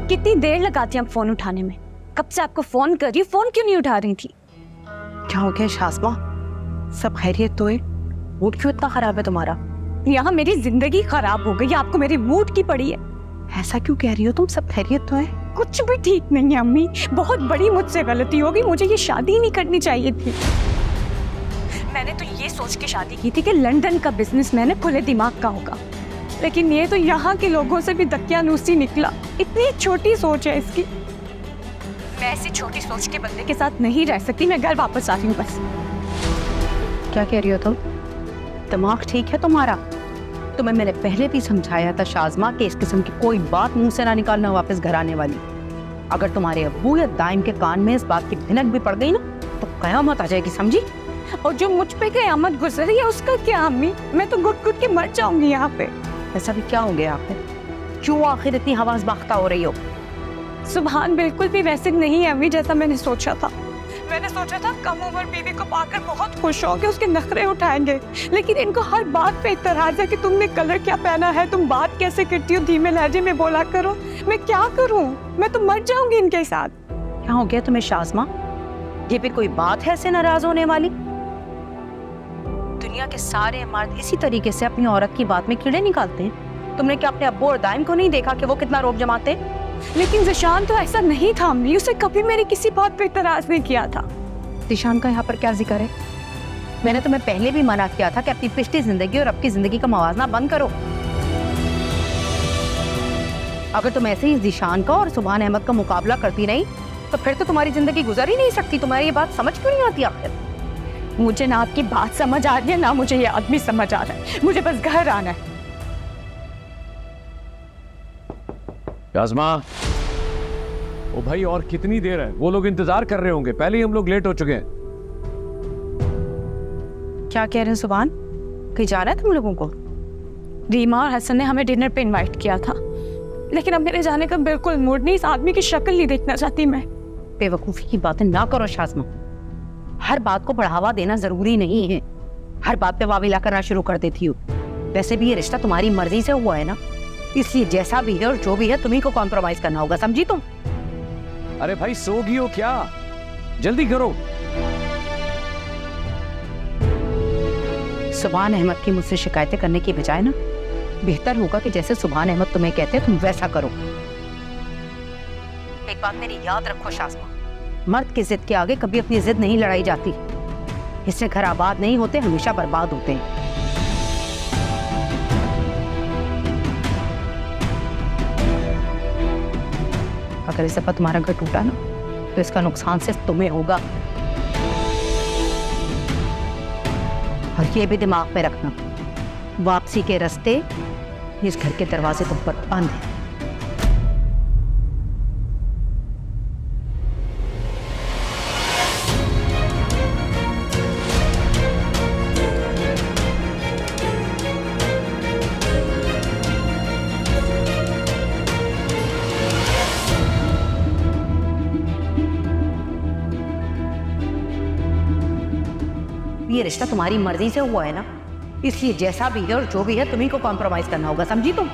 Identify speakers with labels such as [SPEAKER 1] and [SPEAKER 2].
[SPEAKER 1] कितनी देर लगाती हैं आप फोन उठाने में? कब से आपको फोन कर रही हूँ, फोन क्यों नहीं उठा रही थी?
[SPEAKER 2] क्या हो गया शाज़मा? सब खैरियत तो है? मूड क्यों इतना खराब है तुम्हारा?
[SPEAKER 1] यहाँ मेरी जिंदगी खराब हो गई, आपको मेरी मूड की पड़ी है।
[SPEAKER 2] ऐसा क्यों कह रही हो तुम? सब खैरियत तो है?
[SPEAKER 1] कुछ भी ठीक नहीं है अम्मी, बहुत बड़ी मुझसे गलती होगी, मुझे ये शादी नहीं करनी चाहिए थी। मैंने तो ये सोच के शादी की थी कि लंदन का बिजनेसमैन है, खुले दिमाग का होगा, लेकिन ये तो यहाँ के लोगों से भी दकियानूसी निकला। इतनी छोटी सोच है इसकी। मैं ऐसी छोटी सोच के बंदे के साथ नहीं रह सकती, मैं घर वापस आ रही हूँ बस।
[SPEAKER 2] क्या कह रही हो तुम? दिमाग ठीक है तुम्हारा? तुम्हें मैंने पहले भी समझाया था शाज़मा कि इस किस्म की कोई बात मुंह से ना निकालना वापस घर आने वाली। अगर तुम्हारे अब्बू या दाइम के कान में इस बात की भिनक भी पड़ गई ना तो कयामत आ जाएगी, समझी?
[SPEAKER 1] और जो मुझ पे कयामत गुजरी है उसका क्या अम्मी? मैं तो घुट घुट के मर जाऊंगी यहाँ पे।
[SPEAKER 2] ऐसा भी क्या हो गया आखिर? क्यों आखिर इतनी हवास बाख्ता हो रही हो?
[SPEAKER 1] सुभान बिल्कुल भी वैसे नहीं है अम्मी जैसा मैंने सोचा था। मैंने सोचा था कम उम्र बीवी को पाकर बहुत खुश होंगे, उसके नखरे उठाएंगे, लेकिन इनको हर बात पे इतराज है कि तुमने कलर क्या पहना है, तुम बात कैसे करती हो, धीमे लहजे में बोला करो। मैं क्या करूं? मैं तो मर जाऊंगी इनके साथ।
[SPEAKER 2] क्या हो गया तुम्हें शाज़मा? ये फिर कोई बात है ऐसे नाराज होने वाली? दुनिया के सारे मर्द इसी तरीके से अपनी औरत की बात में कीड़े निकालते हैं। तुमने क्या अपने अब्बू और दाइम को नहीं देखा कि वो कितना रोब जमाते हैं?
[SPEAKER 1] लेकिन ज़िशान तो ऐसा नहीं था अम्मी, उसे कभी मेरी किसी बात पे इतराज नहीं किया था।
[SPEAKER 2] ज़िशान का यहाँ पर क्या जिक्र है? मैंने तुम्हें पहले भी मना किया था कि अपनी पिछली जिंदगी और अब की जिंदगी का मवाजना बंद करो। अगर तुम ऐसे ही ज़िशान का और सुभान अहमद का मुकाबला करती रही तो फिर तो तुम्हारी जिंदगी गुजर ही नहीं सकती। तुम्हारी ये बात समझ क्यों नहीं आती आखिर?
[SPEAKER 1] मुझे ना आपकी बात समझ आ रही है, ना मुझे ये आदमी समझ आ रहा है। मुझे बस घर आना है।
[SPEAKER 3] शाज़मा, ओ भाई और कितनी देर है? वो लोग इंतजार कर रहे होंगे, पहले ही हम लोग लेट हो चुके हैं।
[SPEAKER 2] क्या कह रहे हैं सुभान? कहीं जाना है तुम लोगों को?
[SPEAKER 1] रीमा और हसन ने हमें डिनर पे इनवाइट किया था, लेकिन अब मेरे जाने का बिल्कुल मूड नहीं। इस आदमी की शक्ल नहीं देखना चाहती मैं।
[SPEAKER 2] बेवकूफ़ी की बातें ना करो शाज़मा। हर बात को बढ़ावा देना जरूरी नहीं है। हर बात पे वाविला करना शुरू कर देती हो। वैसे भी ये रिश्ता तुम्हारी मर्जी से हुआ है ना, इसलिए जैसा भी है और जो भी है तुम्ही को कॉम्प्रोमाइज करना होगा, समझी तुम?
[SPEAKER 3] अरे भाई सो गई हो क्या? जल्दी करो।
[SPEAKER 2] सुभान अहमद की मुझसे शिकायतें करने की बजाय ना बेहतर होगा कि जैसे सुभान अहमद तुम्हें कहते तुम वैसा करो। एक बात मेरी याद रखो शाज़मा, मर्द की जिद के आगे कभी अपनी जिद नहीं लड़ाई जाती। इससे घर आबाद नहीं होते, हमेशा बर्बाद होते हैं। अगर इस दफा तुम्हारा घर टूटा ना तो इसका नुकसान सिर्फ तुम्हें होगा। और ये भी दिमाग में रखना, वापसी के रास्ते इस घर के दरवाजे तुम पर बंद है। ये रिश्ता तुम्हारी मर्जी से हुआ है ना, इसलिए जैसा भी है और जो भी है तुम्ही को कॉम्प्रोमाइज करना होगा, समझी तुम?